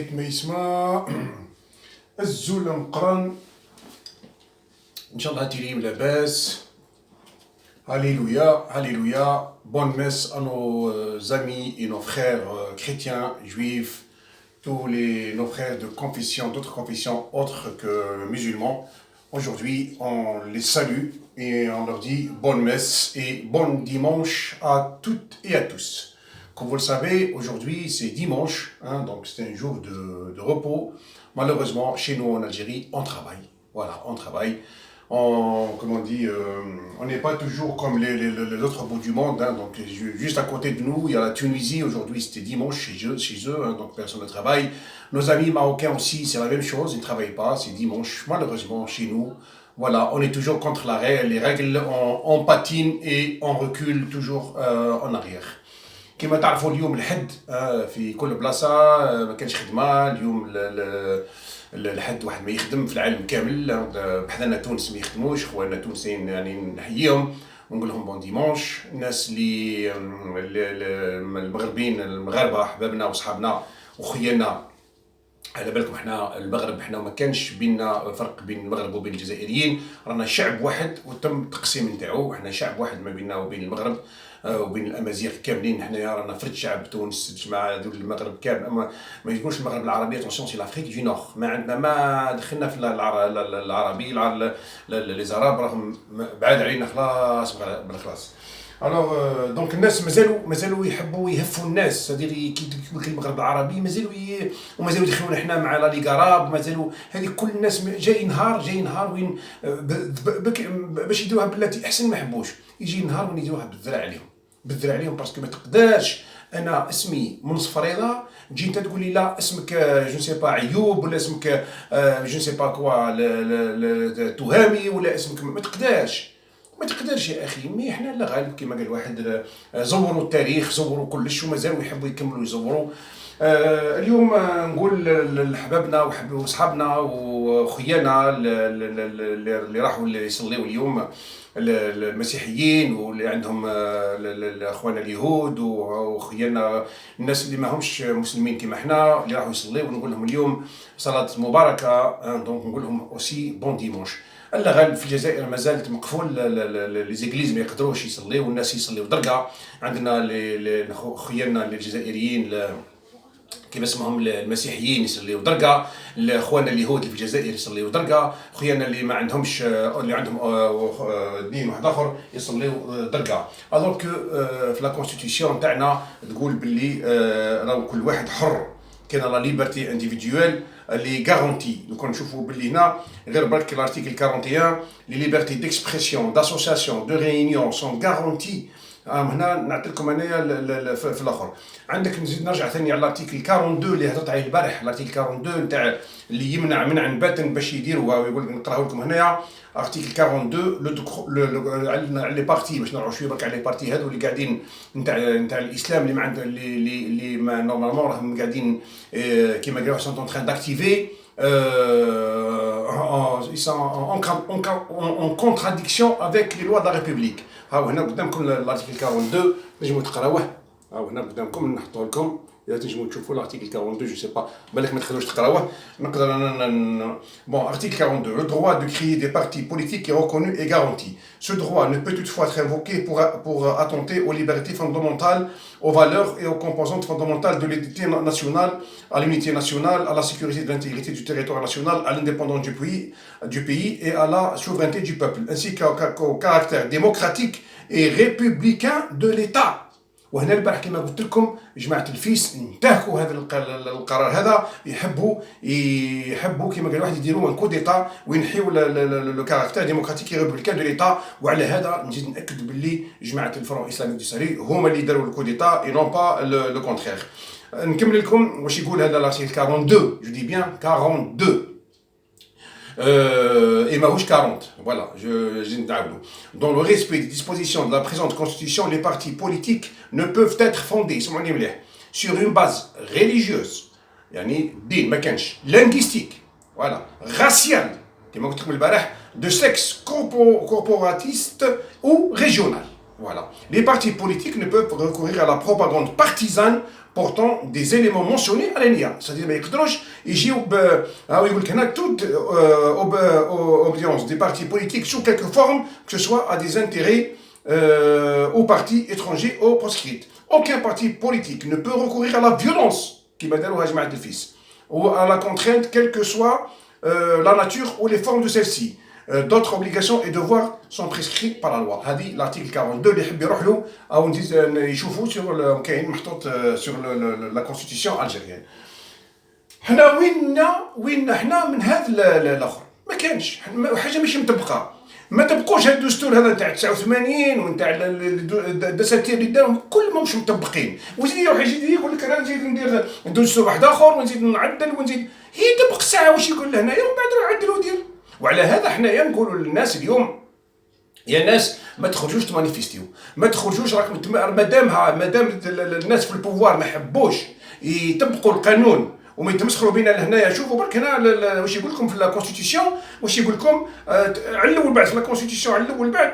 كيف ما يسمى الزول مقرن ان شاء الله تيريم لاباس. Alléluia, Alléluia, bonne messe à nos amis et nos frères chrétiens, juifs, nos frères de confession, d'autres confessions autres que musulmans. Aujourd'hui, on les salue et on leur dit bonne messe et bon dimanche à toutes et à tous. Comme vous le savez, aujourd'hui c'est dimanche, donc c'est un jour de repos. Malheureusement, chez nous en Algérie, on travaille. Voilà, on travaille. On n'est pas toujours comme les autres bouts du monde. Donc juste à côté de nous, il y a la Tunisie. Aujourd'hui, c'était dimanche chez eux, donc personne ne travaille. Nos amis marocains aussi, c'est la même chose. Ils ne travaillent pas, c'est dimanche. Malheureusement, chez nous, voilà, on est toujours contre les règles. On patine et on recule toujours en arrière. كما تعرفوا اليوم الحد في كل بلاصه ما كانش خدمه اليوم. الحد واحد ما يخدم في العالم كامل، بحذانا تونس ما يخدموش. خواننا التونسيين يعني نحييهم ونقول لهم بون ديمونش. الناس اللي المغربيين المغاربه احبابنا وصحابنا وخيالنا، على بالكم احنا المغرب احنا ما كانش بيننا فرق بين المغرب وبين الجزائريين، رانا شعب واحد وتم التقسيم نتاعو. احنا شعب واحد ما بيننا وبين المغرب وبين الامازيغ كاملين. حنايا رانا فرد شعب تونس تجمع دول المغرب كامل. اما ما يقولش المغرب العربي، اتونسيون سي لافريك دو نور. ما عندنا ما دخلنا في العربي لي زراب راهم بعاد علينا خلاص بالخلاص. الوغ دونك الناس مازالوا يحبوا يهفوا الناس، سادير كي يقول لك المغرب العربي ومازالوا يدخلونا حنا مع لا ليغاراب. مازالوا هذه كل الناس جاي نهار وين باش يديروها بلاتي احسن ما يحبوش. يجي نهار وين يديروها بالذرع عليهم باسكو ما تقدرش انا اسمي من صفريضه تجي انت تقول لي لا اسمك جو سي با عيوب ولا اسمك جو سي با كوا تهامي ولا اسمك ما تقدرش يا اخي. مي احنا لا غالب كما قال واحد زوروا التاريخ، زوروا كلش ومازالوا يحبوا يكملوا يزوروا. اليوم نقول لحبابنا وصحابنا وخيانا اللي راحوا يصليوا اليوم، المسيحيين واللي عندهم اخواننا اليهود وخيانا الناس اللي ما همش مسلمين كما احنا اللي راحوا يصليوا، ونقول لهم اليوم صلاه مباركه. دونك نقول لهم اوسي بون ديمونش. الا غالب في الجزائر ما زالت مقفول، لي زيغليز ما يقدروش يصليوا والناس يصليوا درقه. عندنا خيالنا الجزائريين كيف اسمهم المسيحيين يصليوا درقه، اخواننا اليهود اللي في الجزائر يصليوا درقه، خويانا اللي ما عندهمش اللي عندهم دين واحد اخر يصليوا درقه. الوغ كو في لا كونستيتيسيون تاعنا تقول باللي راهو كل واحد حر، كاين لا ليبرتي انديفيدويل اللي غارونتي. دوك نشوفوا باللي هنا غير برك الارتيكل 41 لي ليبرتي ديكسبرسيون داسوسياسيون دو ريونيون سون غارونتي. هنا نعطي لكم انايا في الاخر. عندك نزيد نرجع ثاني على الارتيكل 42 اللي هضرت عليه البارح، الارتيكل 42 نتاع اللي يمنع منع باطن باش يديروها، ويقول نقراه لكم هنايا. ارتيكل 42 على لي بارتي باش نروحوا شويه برك على لي بارتي هذو اللي قاعدين نتاع الاسلام اللي ما عند اللي ما نورمالمون راهم قاعدين كيما قالوا سون تران داكتيفي ils sont en contradiction avec les lois de la République. هاو هنا قدامكم الارتيكل 42 نجموا تقراوه. هاو هنا قدامكم نحطوه لكم اذا تنجموا تشوفوا الارتيكل 42. جو سي با بالك ما تقدروش تقراوه. نقدر bon article 42. Le droit de créer des partis politiques est reconnu et garanti. Ce droit ne peut toutefois être invoqué pour attenter aux libertés fondamentales, aux valeurs et aux composantes fondamentales de l'unité nationale, à l'unité nationale, à la sécurité et de l'intégrité du territoire national, à l'indépendance du pays et à la souveraineté du peuple, ainsi qu'au caractère démocratique et républicain de l'État. وهنا البارح كما قلت لكم جماعه الفيس انتهكوا هذا القرار هذا. يحبوا كما قال واحد يديروا ان كوديتا وينحيوا لو كاركتير ديموكراتيك ريبوبليكان دو ليتا. وعلى هذا نزيد ناكد باللي جماعه الفرون اسلامي دو سالي هما اللي داروا الكوديتا اي نون با لو كونترير. نكمل لكم واش يقول هذا لارتيكل 42. جو دي بيان 42 et Mahouche 40. Voilà, dans le respect des dispositions de la présente constitution, les partis politiques ne peuvent être fondés sur une base religieuse, linguistique, voilà, raciale, de sexe corporatiste ou régional. Voilà. Les partis politiques ne peuvent recourir à la propagande partisane portant des éléments mentionnés à l'ENIA. C'est-à-dire ما يقدروش يجيو يقول لك هنا toute obédience des partis politiques sous quelque forme, que ce soit à des intérêts aux partis étrangers ou proscrits. Aucun parti politique ne peut recourir à la violence qui m'a داروها جماعة الفيس ou à la contrainte, quelle que soit la nature ou les formes de celle-ci. D'autres obligations et devoirs sont prescrits par la loi. هذه l'article 42 اللي يحب يروح له او يشوفوا sur كاين محطوط sur la constitution algérienne. حنا وين حنا من هذا الاخر ما كانش حاجه ماشي مطبقه. ما طبقوش هذا الدستور هذا نتاع 89 ونتاع الدساتير اللي دارهم كلهم مش مطبقين. ويزيد يروح يجي يقول لك انا نزيد ندير دستور واحد اخر ونزيد نعدل ونزيد هي طبق ساعه واش يقول له هنايا ومن بعد روح عدل ودير. وعلى هذا حنايا نقولوا للناس اليوم يا ناس ما تخرجوش تمانيفيستيو، ما تخرجوش راكم مادام الناس في البوفوار ما حبوش يطبقوا القانون وما يتمسخروا بينا لهنايا. شوفوا برك هنا واش يقول لكم في لا كونستيتيسيون، واش يقول لكم على الاول بعد في لا كونستيتيسيون على الاول بعد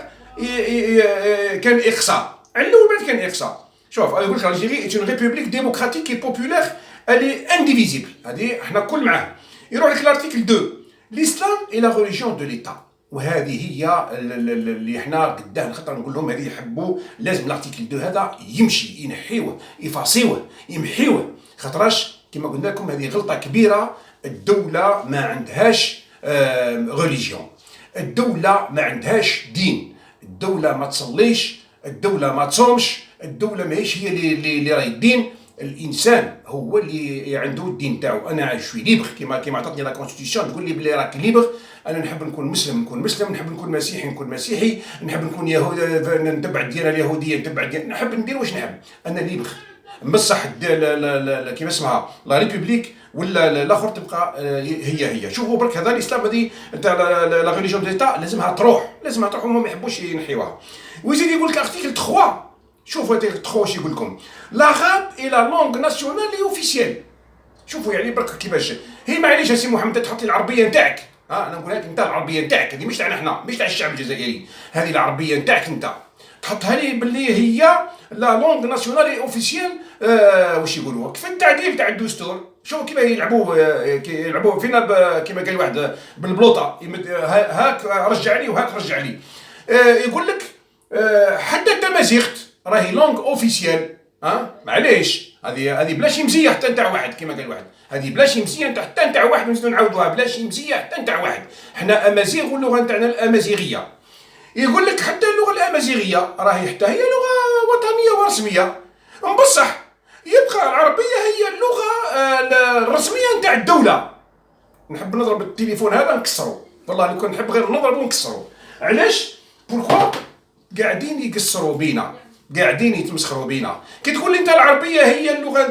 كان اقصاء، على الاول بعد كان اقصاء. شوف يقول لك الجيري ايت اون ريبوبليك ديموكراتيك اي بوبولير الي انديفيزيبل، هذه احنا كل معاه. يروح لك الارتيكل 2 الاسلام اي لا ريليجيون دو ليتا، وهذه هي اللي احنا قداه خاطر نقول لهم هذه يحبوا لازم الارتيكل 2 هذا يمشي، ينحيوه يفاصيوه يمحيوه، خاطرش كما قلنا لكم هذه غلطه كبيره. الدوله ما عندهاش ريليجيون، الدوله ما عندهاش دين، الدوله ما تصليش، الدوله ما تصومش، الدوله ماهيش هي اللي راهي الدين. الانسان هو اللي عنده الدين تاعو. انا شوي ليبر كيما عطاتني لا كونستيتيسيون تقول لي بلي راك ليبر، انا نحب نكون مسلم نكون مسلم، نحب نكون مسيحي نكون مسيحي، نحب نكون يهود نتبع الديانه اليهوديه نتبع الديانه، نحب ندير واش نحب، انا ليبر. بصح كيما اسمها لا ريبوبليك ولا الاخر تبقى هي. شوفوا برك هذا الاسلام هذه تاع لا ريليجيون ديتا لازمها تروح وهم ما يحبوش ينحيوها. ويزيد يقول لك ارتيكل 3، شوفوا ارتيكل 3 واش يقول لكم لاغاب اي لا لونغ ناسيونال لي اوفيسيال. شوفوا يعني برك كيفاش هي معليش يا سي محمد تحط لي العربيه نتاعك، انا نقول لك انت العربيه نتاعك هذه مش تاعنا احنا، مش تاع الشعب الجزائري، هذه العربيه نتاعك انت تحطها لي باللي هي لا لونغ ناسيونال اوفيسيال. واش يقولوا كيف التعديل تاع الدستور. شوفوا كيما يلعبوا فينا كيما قال واحد بالبلوطه، هاك رجع لي وهاك رجع لي. يقول لك حتى التمازيغت راهي لونغ اوفيسيال. معليش هذه بلا شمسيه حتى نتاع واحد، كيما قال واحد هذه بلا شمسيه حتى نتاع واحد، نزيدو نعاودوها بلا شمسيه حتى نتاع واحد. حنا امازيغ واللغه نتاعنا الامازيغيه. يقول لك حتى اللغه الامازيغيه راهي حتى هي لغه وطنيه ورسميه، بصح يبقى العربيه هي اللغه الرسميه نتاع الدوله. نحب نضرب التليفون هذا نكسرو، والله لو كان نحب غير نضربو نكسرو. علاش؟ بوركوا قاعدين يقصروا بينا، قاعدين يتمسخروا بينا. كي تقول لي انت العربيه هي اللغه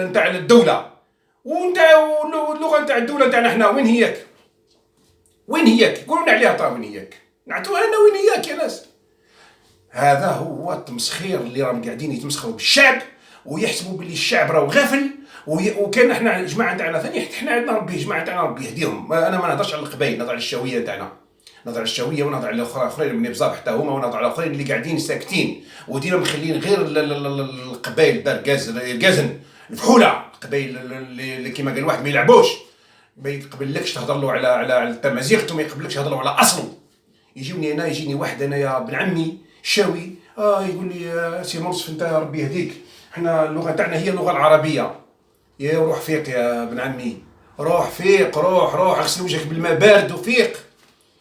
نتاع الدوله واللغه نتاع الدوله نتاعنا احنا، وين هياك؟ وين هياك؟ قولوا لنا عليها طا وين هياك؟ نعطوها لنا وين هياك يا ناس. هذا هو التمسخير اللي راهم قاعدين يتمسخروا بالشعب ويحسبوا باللي الشعب راه غافل. وكان احنا الجماعه تاعنا ثاني احنا عندنا ربي جماعه تاعنا ربي يهديهم. انا ما نهضرش على القبائل، نهضر على الشاويه تاعنا، نهضر على الشاويه ونهضر على الاخرين من بزاف حتى هما، ونهضر على الاخرين اللي قاعدين ساكتين ودينا مخلين غير القبائل دار الكازن الفحوله، القبائل اللي كيما قال واحد ما يلعبوش، ما يقبلكش تهضر له على التمازيغ وما يقبلكش تهضر له على اصله. يجيني واحد انا يا ابن عمي شاوي يقول لي سي منصف انت ربي يهديك احنا اللغه تاعنا هي اللغه العربيه. يا روح فيق يا ابن عمي، روح فيق، روح اغسل وجهك بالماء بارد وفيق.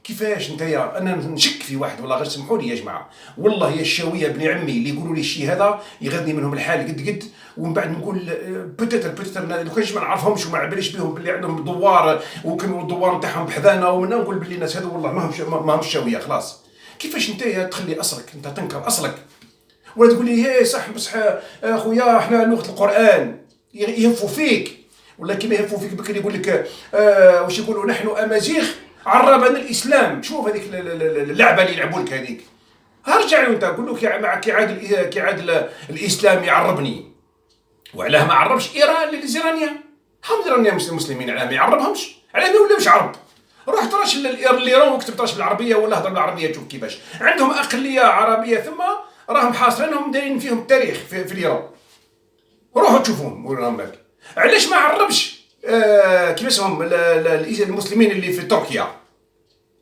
كيفاش نتايا انا نشك في واحد والله غير سمحوا لي يا جماعه، والله يا الشاويه ابن عمي اللي يقولوا لي الشيء هذا يغني منهم الحال قد ومن بعد نقول بوتيتر لو كانش ما نعرفهمش وما عباليش بهم باللي عندهم دوار وكانوا الدوار نتاعهم بحذانا، ومنا نقول باللي الناس هذو والله ما همش شاويه خلاص. كيفاش نتايا تخلي اصلك انت تنكر اصلك ولا تقول لي هي صح بصح اخويا احنا لغه القران يهفوا فيك، ولا كيما يهفوا فيك بكري يقول لك واش يقولوا نحن امازيغ عربنا الاسلام. شوف هذيك اللعبه اللي يلعبوا لك هذيك، ارجع له انت قول له كي عاد الاسلام يعربني. وعلاه ما عربش ايران للزيرانيه؟ هم زيرانيه مسلمين علاه ما يعربهمش؟ علاه ما ولاوش عرب؟ روح تراش الايران واكتب تراش بالعربيه ولا هضر بالعربيه تشوف كيفاش عندهم اقليه عربيه ثم راهم حاصرينهم دايرين فيهم التاريخ في الايران. روحوا تشوفوهم وراهم بالك. علاش ما عربش كيفاش هم المسلمين اللي في تركيا؟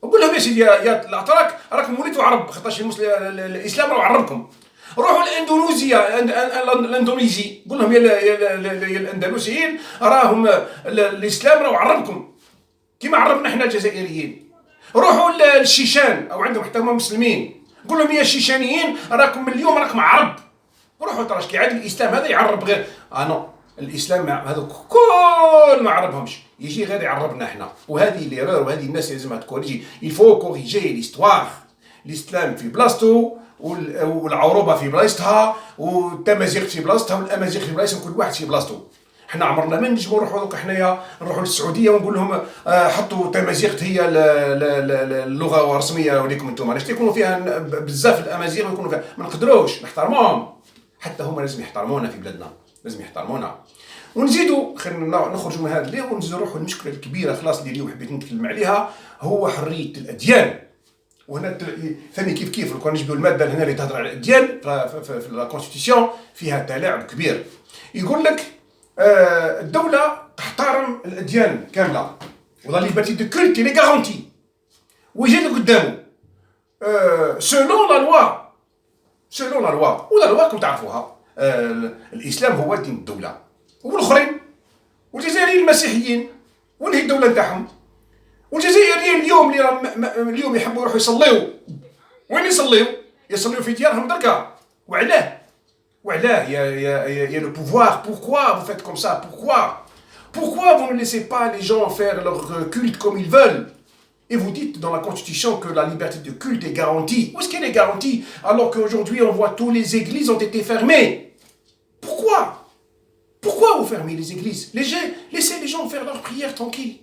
نقول لهم يا سيدي يا الاتراك راكم وليتوا عرب خاطرش الاسلام راه عربكم. روحوا لاندونيسيا الاندونيسي قول لهم يا الاندلسيين راهم الاسلام راه عربكم كيما عربنا احنا الجزائريين. روحوا للشيشان او عندهم حتى هما مسلمين قول لهم يا الشيشانيين راكم اليوم راكم عرب. روحوا تراش كي عاد الاسلام هذا يعرب غير نو الاسلام هذوك كل ما عربهمش يجي غير يعربنا احنا. وهذه ليرور وهذه الناس لازمها تكوريجي. يفو كوريجي ليستواغ. الاسلام في بلاصتو والعروبه في بلاصتها والتمازيغ في بلاصتها والامازيغ في بلاصتهم كل واحد في بلاصتو. حنا عمرنا ما نجمو نروحوا دوك حنايا نروحوا للسعوديه ونقول لهم حطوا تمازيغ هي اللغه الرسميه وليكم انتم علاش يكونوا فيها بزاف الامازيغ ويكونوا فيها ما نقدروش نحترموهم. حتى هما لازم يحترمونا في بلادنا لازم يحترمونا. ونزيدوا خلينا نخرجوا من هذا الليل ونزيدوا نروحوا للمشكله الكبيره خلاص اللي اليوم حبيت نتكلم عليها هو حريه الاديان. وهنا ثاني كيف لو كان نجيبوا الماده هنا اللي تهضر على الاديان في لا كونستيتيسيون فيها تلاعب كبير. يقول لك الدوله تحترم الاديان كامله ولا ليبرتي دو كولت لي غارونتي. ويجي قدامه سولون لا لوا ولا لوا كم تعرفوها. الاسلام هو دين الدوله والاخرين والجزائريين المسيحيين وين هي الدوله نتاعهم. والجزائريين اليوم يحبوا يروحوا يصليو. وين يصليو في ديارهم دركا. وعلاه يا le pouvoir. Pourquoi vous faites comme ça? Pourquoi vous ne laissez pas les gens faire leur culte comme ils veulent? Et vous dites dans la Constitution que la liberté de culte est garantie. Où est-ce qu'elle est garantie alors qu'aujourd'hui on voit tous les églises ont été fermées? Pourquoi vous fermez les églises? Laissez les gens faire leurs prières tranquilles.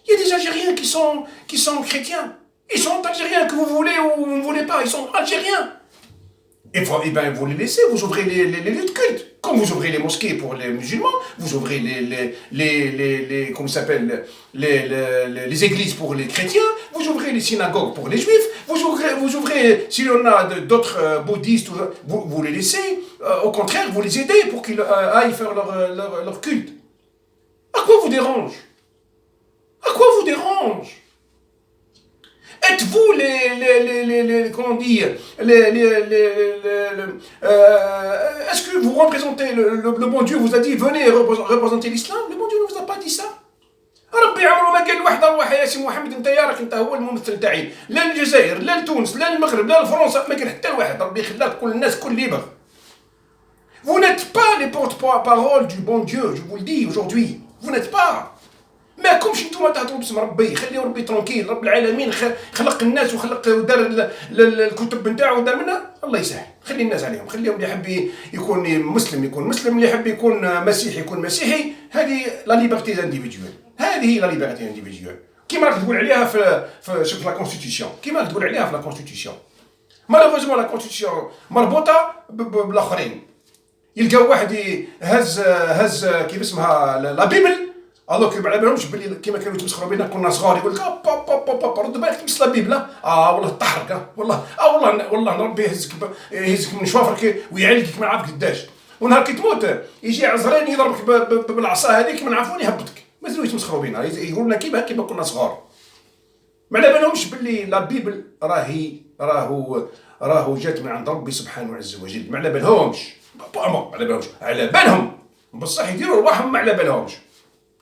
Il y a des Algériens qui sont chrétiens. Ils sont algériens que vous voulez ou vous ne voulez pas. Ils sont algériens. Et vous les laissez, vous ouvrez les lieux de culte. Comme vous ouvrez les mosquées pour les musulmans, vous ouvrez comment ça s'appelle, les églises pour les chrétiens, vous ouvrez les synagogues pour les juifs, vous ouvrez s'il y en a d'autres bouddhistes, vous les laissez, au contraire, vous les aidez pour qu'ils aillent faire leur culte. À quoi vous dérange? Êtes-vous comment dire, est-ce que vous représentez le bon Dieu vous a dit venez représenter l'islam? Le bon Dieu ne vous a pas dit ça. ربي عمره ما قال لواحد روح يا سي محمد انت يا راك انت هو الممثل تاعي لا الجزائر لا تونس لا المغرب لا فرنسا ما قال حتى لواحد ربي يخليك كل الناس كل ليبر. Vous n'êtes pas les porte-parole du bon Dieu, je vous le dis aujourd'hui. Vous n'êtes pas. ما كومش نتوما تهضروا باسم ربي. خليو ربي ترونكيل. رب العالمين خلق الناس وخلق ودار الكتب نتاعو ودار منها الله يسهل. خلي الناس عليهم. خليهم اللي يحب يكون مسلم يكون مسلم اللي يحب يكون مسيحي يكون مسيحي. هذه لا ليبرتي انديفيدوال. هذه هي لا ليبرتي انديفيدوال كيما راك تقول عليها في لا كونستيتيسيون. كيما راك تقول عليها في لا كونستيتيسيون. مالوغوزمون لا كونستيتيسيون مربوطه بالاخرين. يلقاو واحد هز كيف اسمها لا بيبل الوغ ما على بالهمش بلي كيما كانوا يتمسخروا بينا كنا صغار يقول لك رد بالك تمس لا بيبل والله طحرك والله ربي يهزك من شوافرك ويعلقك ما نعرفك قداش. ونهار كي تموت يجي عزرين يضربك بالعصا هذيك ما نعرفون يهبطك. مازالوا يتمسخروا بينا يقولوا لنا كيما كنا صغار. ما على بالهمش بلي لا بيبل راهو جات من عند ربي سبحانه عز وجل. ما على بالهمش على بالهم بصح يديروا رواحهم ما على بالهمش.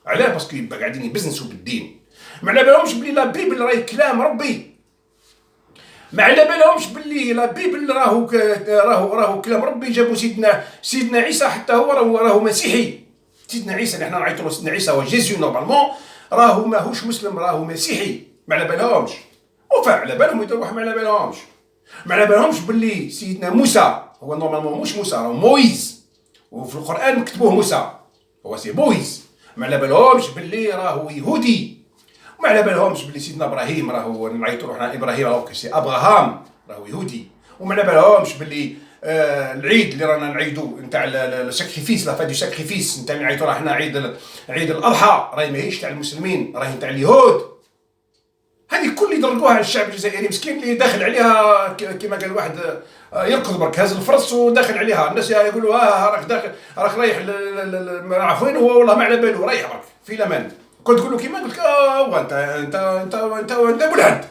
علاه باسكو يبقى قاعدين يبزنسوا بالدين. ما على بالهمش بلي لا بيبل راهي كلام ربي. ما على بالهمش بلي لا بيبل راهو كلام ربي. جابوا سيدنا عيسى حتى هو راهو مسيحي. سيدنا عيسى اللي حنا نعيطوا له سيدنا عيسى هو جيزيو نورمالمون راهو ماهوش مسلم راهو مسيحي. ما على بالهمش. على بالهم يديروا ما على بالهمش. ما على بالهمش بلي سيدنا موسى هو نورمالمون مش موسى راهو مويز وفي القرآن مكتبوه موسى هو سي مويز. ما على بالهمش باللي راهو يهودي. ما على بالهمش باللي سيدنا ابراهيم راهو نعيطوا روحنا ابراهيم راهو كسي ابراهام راهو يهودي. وما على بالهمش باللي العيد اللي رانا نعيدو نتاع الساكريفيس لا فادو ساكريفيس نتاع نعيطوا راه حنا عيد الاضحى راهي ماهيش تاع المسلمين راهي تاع اليهود. هذه كل اللي درقوها على الشعب الجزائري مسكين اللي داخل عليها كما قال واحد يركض برك هاز الفرس وداخل عليها. الناس يقولوا راك داخل راك رايح ما نعرف وين، هو والله ما على بالو رايح برك في الامان. كنت تقول له كيما قلت لك انت ملحد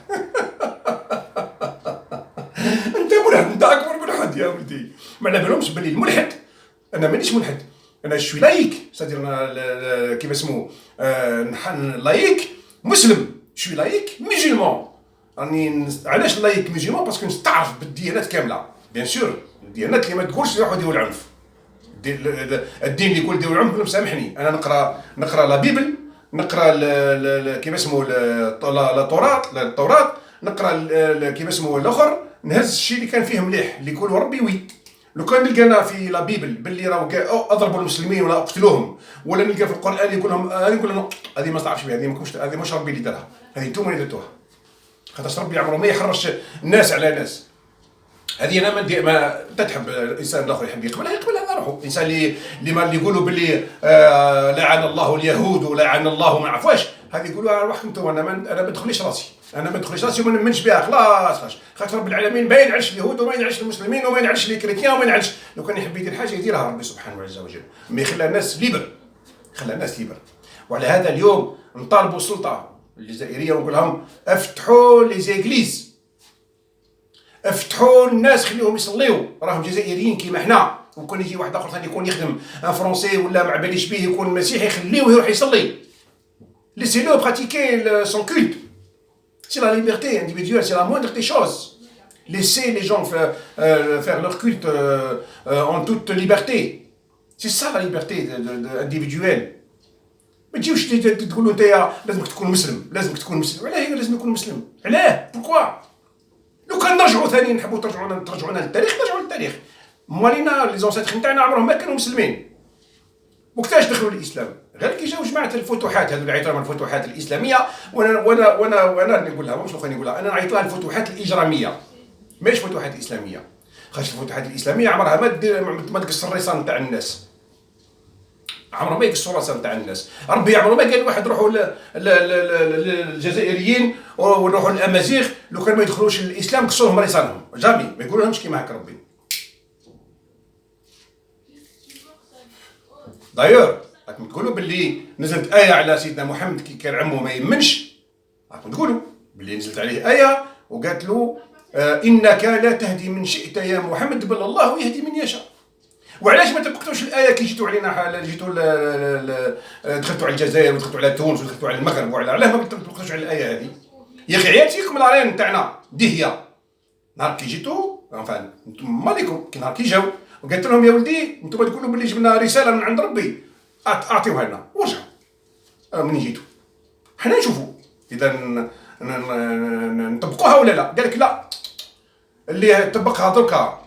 انت ملحد، انت اكبر ملحد يا ولدي. ما على بالهمش باللي الملحد انا مانيش ملحد، انا شوي لايك سادير كيف اسمه لايك مسلم، شوي لايك ميجيلمون. راني علاش لايك ميجيلمون؟ باسكو نستعرف بالديانات كامله بيان سور. الديانات اللي ما تقولش يروحوا يديروا العنف، الدين اللي يقول ديروا العنف مسامحني. انا نقرا لا بيبل، نقرا كيف اسمه التوراة، نقرا كيف اسمه الاخر، نهز الشيء اللي كان فيه مليح اللي يقولوا ربي وي. لو كان نلقانا في لا بيبل باللي راهو اضربوا المسلمين ولا اقتلوهم، ولا نلقى في القران يقول لهم نقول لهم هذه ما تعرفش بها، هذه مش ربي اللي دارها، هذه انتم اللي درتوها. خاطر ربي عمره ما يحرش الناس على ناس. هذه انا ما تحب الانسان الاخر يحب يقبلها على روحه. الانسان اللي يقولوا باللي لعن الله اليهود ولعن الله ما عرفواش، هذه يقولوا روحكم انتم. انا ما ندخليش راسي، وما نمنش بها خلاص. خاطر رب العالمين ما ينعش اليهود وما ينعش المسلمين وما ينعش الكريستيان وما ينعش. لو كان يحب يدير حاجه يديرها ربي سبحانه عز وجل، ما يخلى الناس ليبر، خلى الناس ليبر. وعلى هذا اليوم نطالبوا السلطه الجزائريه ونقول لهم افتحوا لي زيغليز، افتحوا الناس خليهم يصليوا، راهم جزائريين كيما حنا. وكون يجي واحد اخر ثاني يكون يخدم ان فرونسي ولا ما باليش بيه يكون مسيحي، خليوه يروح يصلي. laissez-le pratiquer son culte. C'est la liberté individuelle, c'est la moindre des choses. Laissez les gens faire leur culte en toute liberté. C'est ça la liberté individuelle. ما تجيوش تقولوا انت لازمك تكون مسلم، لازمك تكون مسلم. علاه لازم يكون مسلم؟ علاه؟ بوركوا؟ لو كان نرجعوا ثاني نحبوا ترجعونا للتاريخ، نرجعوا للتاريخ. موالينا لي زونسيتر نتاعنا عمرهم ما كانوا مسلمين. وقتاش دخلوا الاسلام؟ غير كي جاو جماعه الفتوحات، هذو اللي عيطوا لهم الفتوحات الاسلاميه. وانا نقول لها مش خليني نقول لها، انا نعيط لها الفتوحات الاجراميه ماشي فتوحات اسلاميه. خاطر الفتوحات الاسلاميه عمرها ما تقص الرصان نتاع الناس، عمره ما يقصوا راسه نتاع الناس. ربي عمره ما قال واحد روحوا للجزائريين ونروحوا للامازيغ لو كان ما يدخلوش الاسلام قصوا لهم رصانهم، جامي ما يقول لهمش كيما هكا ربي. دايور راكم تقولوا باللي نزلت ايه على سيدنا محمد كي كان عمو ما يمنش، راكم تقولوا باللي نزلت عليه ايه وقالت له انك لا تهدي من شئت يا محمد بل الله يهدي من يشاء. وعلاش ما طبقتوش الايه كي جيتوا علينا، جيتوا دخلتوا على الجزائر ودخلتوا على تونس ودخلتوا على المغرب، علاه ما طبقتوش على الايه هذه؟ يا اخي عيات فيكم العرين نتاعنا دهيه. نهار كي جيتوا انتم مالكم كي نهار كي جاو وقلت لهم يا ولدي انتم تقولوا باللي جبنا رساله من عند ربي اعطيوها لنا ورجعوا. من جيتوا حنا نشوفوا اذا نطبقوها ولا لا. قال لك لا، اللي طبقها دركا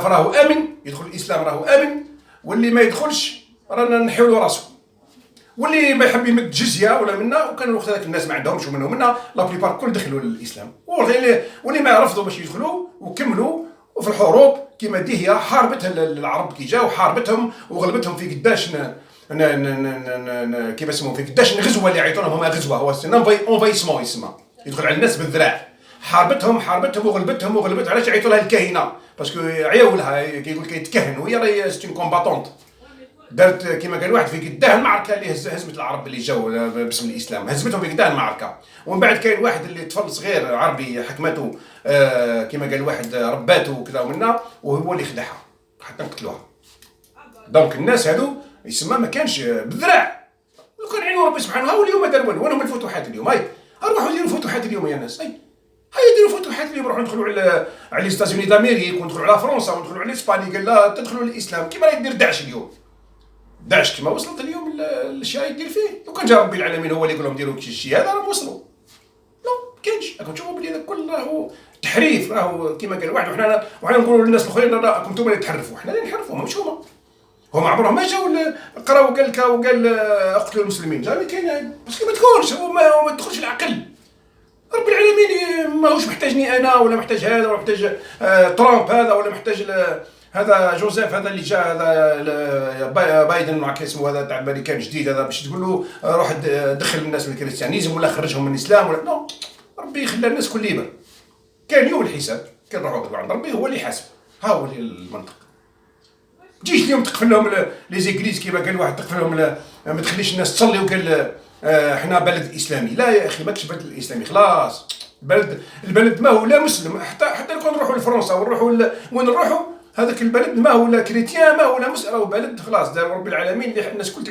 راهو امن يدخل الاسلام راهو امن، واللي ما يدخلش رانا نحيولو راسو. واللي ما يحب يمد جزيه ولا منا، وكان الوقت هذاك الناس ما عندهمش ومنهم منا لا بليبار كل دخلوا للاسلام. واللي ما رفضوا باش يدخلوا وكملوا وفي الحروب كيما دهيه حاربتها العرب كي جاو حاربتهم وغلبتهم في قداش كيف اسمه في قداش غزوه اللي عيطوا لهم هما غزوه، هو انفايسمون يسمى، يدخل على الناس بالذراع. حاربتهم وغلبتهم علاش عيطوا لها الكاهنه؟ باسكو عياو لها كيقول لك يتكهن وهي راهي ستون كومباتونت. دارت كيما قال واحد في قداه المعركه اللي هزمت العرب اللي جاو باسم الاسلام، هزمتهم في قداه المعركه. ومن بعد كاين واحد اللي طفل صغير عربي حكمته كيما قال واحد رباته وكذا ومنا، وهو اللي خدعها حتى نقتلوها. دونك الناس هادو يسمى ما كانش بالذراع. لو كان عينوا ربي سبحانه هو اليوم داروا وين هم الفتوحات اليوم؟ هاي روحوا ديروا فتوحات اليوم يا ناس. هيا ديروا فتوحات اليوم، روحوا ندخلوا على لي ستازوني داميريك وندخلوا على فرنسا وندخلوا على اسبانيا. قال لا تدخلوا للاسلام كيما راه يدير داعش اليوم. داعش كيما وصلت اليوم الاشياء يدير فيه. لو كان جا ربي العالمين هو اللي يقول لهم ديروا الشيء هذا راهم وصلوا. لا كاينش. راكم تشوفوا بلي هذا كل راهو تحريف، راهو كيما قال واحد. وحنا نقولوا للناس الاخرين راكم انتم اللي تحرفوا، حنا اللي نحرفوا مش هما عمرهم ما جاوا قراو وقال اقتلوا المسلمين. جامي كاين باسكو ما تكونش هو ما تدخلش العقل. رب العالمين ماهوش محتاجني انا ولا محتاج هذا ولا محتاج ترامب هذا ولا محتاج هذا جوزيف هذا اللي جاء هذا بايدن مع اسمه هذا تاع الامريكان جديد هذا باش تقول له روح دخل الناس من الكريستيانيزم ولا خرجهم من الاسلام ولا نو. ربي خلى الناس كل ليبر. كان يوم الحساب كان روحوا عند ربي هو اللي يحاسب. ها هو المنطق. تجيش اليوم تقفل لهم لي زيكليز كيما قال واحد تقفل لهم ما تخليش الناس تصلي وقال احنا بلد اسلامي. لا يا اخي ماكش بلد اسلامي خلاص. البلد ما هو لا مسلم حتى لو كان نروحوا لفرنسا ونروحوا وين نروحوا هذاك البلد ما هو لا كريتيان ما هو لا مسلم راهو بلد خلاص دار رب العالمين اللي الناس الكل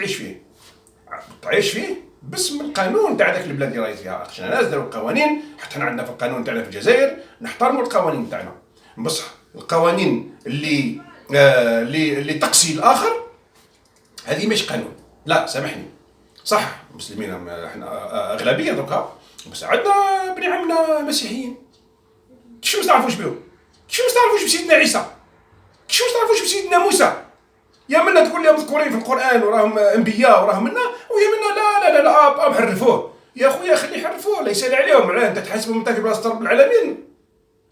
تعيش فيه باسم القانون تاع ذاك البلاد اللي راهي فيها. احنا ناس داروا القوانين حتى حنا عندنا في القانون تاعنا في الجزائر نحترموا القوانين تاعنا بصح القوانين اللي تقسي الاخر هذه مش قانون. لا سامحني صح المسلمين احنا اغلبيه دوكا بس عندنا بني عمنا مسيحيين كيفاش ما تعرفوش بهم كيفاش ما تعرفوش بسيدنا عيسى كيفاش ما تعرفوش بسيدنا موسى. يا منا تقول لي مذكورين في القران وراهم انبياء وراهم منا ويا منا لا حرفوه. يا خويا خلي يحرفوه لا يسال عليهم. انت تحاسبهم انت في بلاصه رب العالمين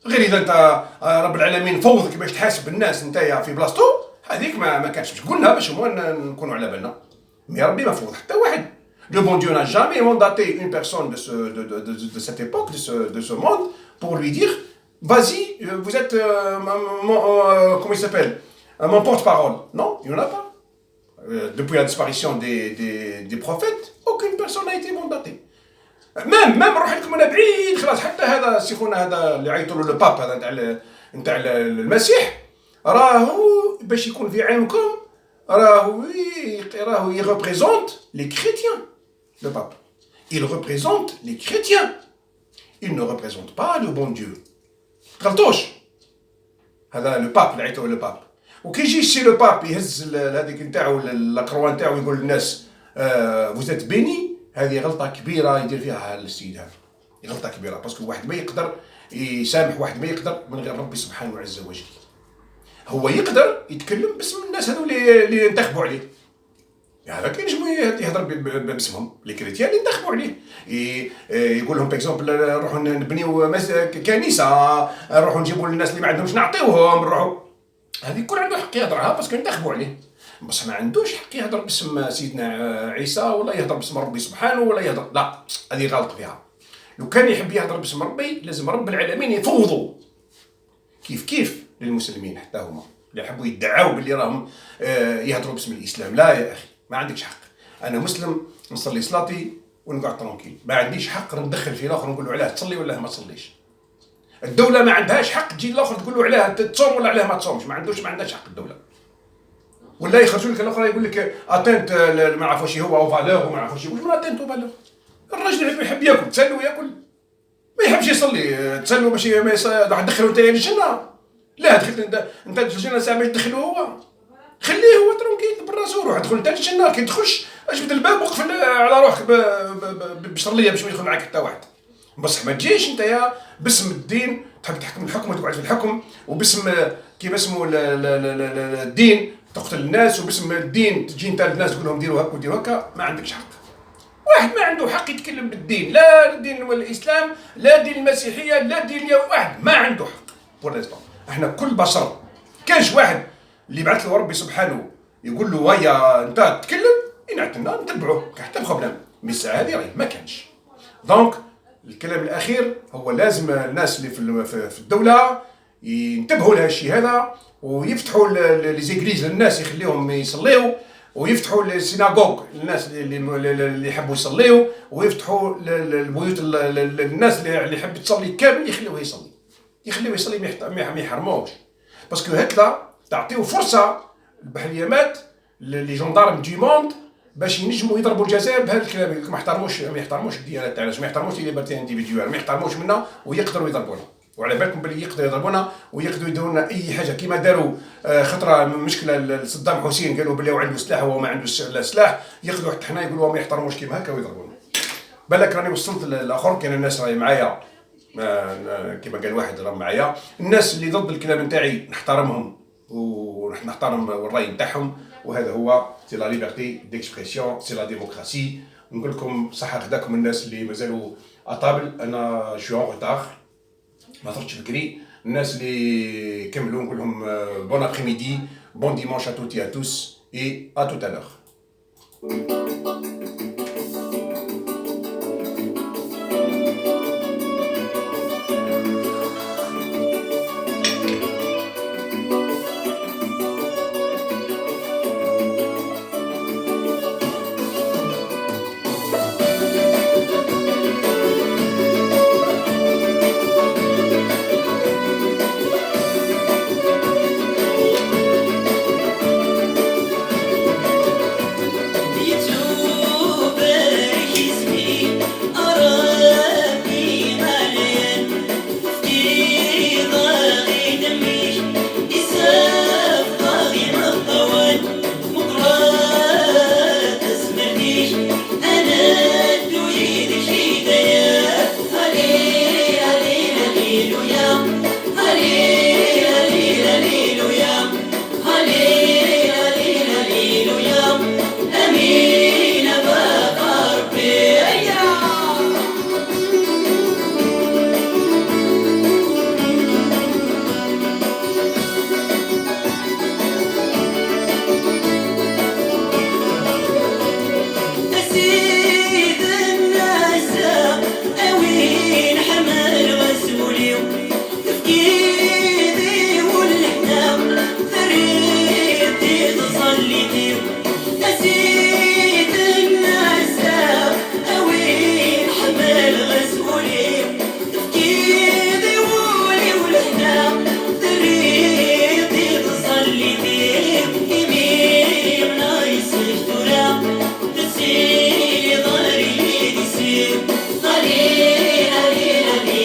غير اذا انت رب العالمين فوضك باش تحاسب الناس انت في بلاصتو هذيك ما كانش باش قلنا باش هما نكونوا على بالنا. مي ربي ما فوض حتى واحد. Le bon Dieu n'a jamais mandaté une personne de cette époque, de ce monde, pour lui dire vas-y, vous êtes comment il s'appelle mon porte-parole. Non, il n'y en a pas. Depuis la disparition des prophètes, aucune personne n'a été mandatée. même روح لكم انا بعيد خلاص حتى هذا سيخونا هذا اللي عيطوا له الباب هذا نتاع المسيح راهو باش يكون في علمكم راهو يريبريزونت لي كريتيان. Le pape, il représente les chrétiens. Il ne représente pas le bon Dieu. غلطوش. هذا لو باب اللي عيطوا له الباب. وكي يجي السي لو باب يهز هذيك نتاعو الاقروان نتاعو يقول للناس فوزيت بيني. هذه غلطه كبيره يدير فيها السيد هذا. غلطه كبيره باسكو واحد ما يقدر يسامح واحد ما يقدر من غير ربي سبحانه عز وجل. هو يقدر يتكلم باسم الناس هذو اللي انتخبوا عليه. هذا كاين ينجم يهضر باسمهم لي كريتيان اللي انتخبوا عليه. يقول لهم باكزومبل نروحوا نبنيو كنيسه نروحوا نجيبوا الناس اللي ما عندهمش نعطيوهم نروحوا. هذه يكون عنده حق يهضرها باسكو انتخبوا عليه. بس ما عندوش حق يهضر باسم سيدنا عيسى ولا يهضر باسم ربي سبحانه ولا يهضر. لا هذه غلط فيها. لو كان يحب يهضر باسم ربي لازم رب العالمين يفوضوا كيف للمسلمين حتى هما اللي يحبوا يدعوا باللي راهم يهضروا باسم الاسلام. لا يا اخي ما عندكش حق. انا مسلم نصلي صلاتي ونقعد ترونكيل. ما عنديش حق ندخل في الاخر ونقول له علاه تصلي ولا ما تصليش. الدوله ما عندهاش حق تجي الاخر تقول له علاه تصوم ولا علاه ما تصومش. ما عندهاش حق الدوله. ولا يخرجوا لك الاخر يقول لك اتنت ما عرفوش هو او فالور وما عرفوش واش من اتنت وفالور. الراجل يحب ياكل تسلو ياكل ما يحبش يصلي تسلو باش راح تدخلوا انت للجنه. لا دخلت انت الجنه ساعه ما يدخلوا هو خليه هو ترونكيل براسو روح دخل انت للجنه. كي تخش اجبد الباب وقفل على روحك بشرليه باش ما يدخل معاك حتى واحد. بصح ما تجيش انت يا باسم الدين تحب تحكم الحكم وتقعد في الحكم وباسم كيف اسمه الدين تقتل الناس وباسم الدين تجي انت للناس تقول لهم ديروا هكا وديروا هكا. ما عندكش حق. واحد ما عنده حق يتكلم بالدين لا الدين الاسلام لا دين المسيحيه لا دين واحد ما عنده حق. بور احنا كل بشر كانش واحد اللي بعث له ربي سبحانه يقول له ويا انت تتكلم ينعتنا نتبعوه حتى بروبليم. مي الساعه هذه راهي ما كانش. دونك الكلام الاخير هو لازم الناس اللي في الدوله ينتبهوا لهذا الشيء هذا ويفتحوا لي زيغليز للناس يخليهم يصليوا ويفتحوا السيناغوغ للناس اللي يحبوا يصليوا ويفتحوا البيوت للناس اللي يحب تصلي كامل يخليوه يصلي ما يحرموش. باسكو هكذا تعطيو فرصه البحريات لي جوندارم دي موند باش ينجموا يضربوا الجزائر بهذا الكلام. ما يحترموش الديانات تاعنا ما يحترموش لي ليبرتي انديفيدوال ما يحترموش منا ويقدروا يضربونا. وعلى بالكم بلي يقدروا يضربونا ويقدروا يديروا لنا اي حاجه كيما داروا خطره مشكله لصدام حسين قالوا بلي هو عنده سلاح وهو ما عندوش سلاح يقدروا حتى حنا يقولوا ما يحترموش كيما هكا ويضربونا. بالك راني وصلت للاخر كاين الناس راهي معايا كيما قال واحد راه معايا الناس اللي ضد الكلام نتاعي نحترمهم ونحترم الراي نتاعهم وهذا هو سي لا ليبرتي ديكسبرسيون سي لا ديموكراسي. نقول لكم صحه خداكم الناس اللي مازالوا اطابل. انا شو اون روتار ما درتش بكري الناس اللي كملوا نقول لهم بون ابري ميدي، بون ديمانش ا توتي ا توس اي ا توت ا لور.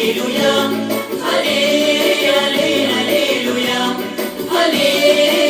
Hallelujah, hallelujah, hallelujah.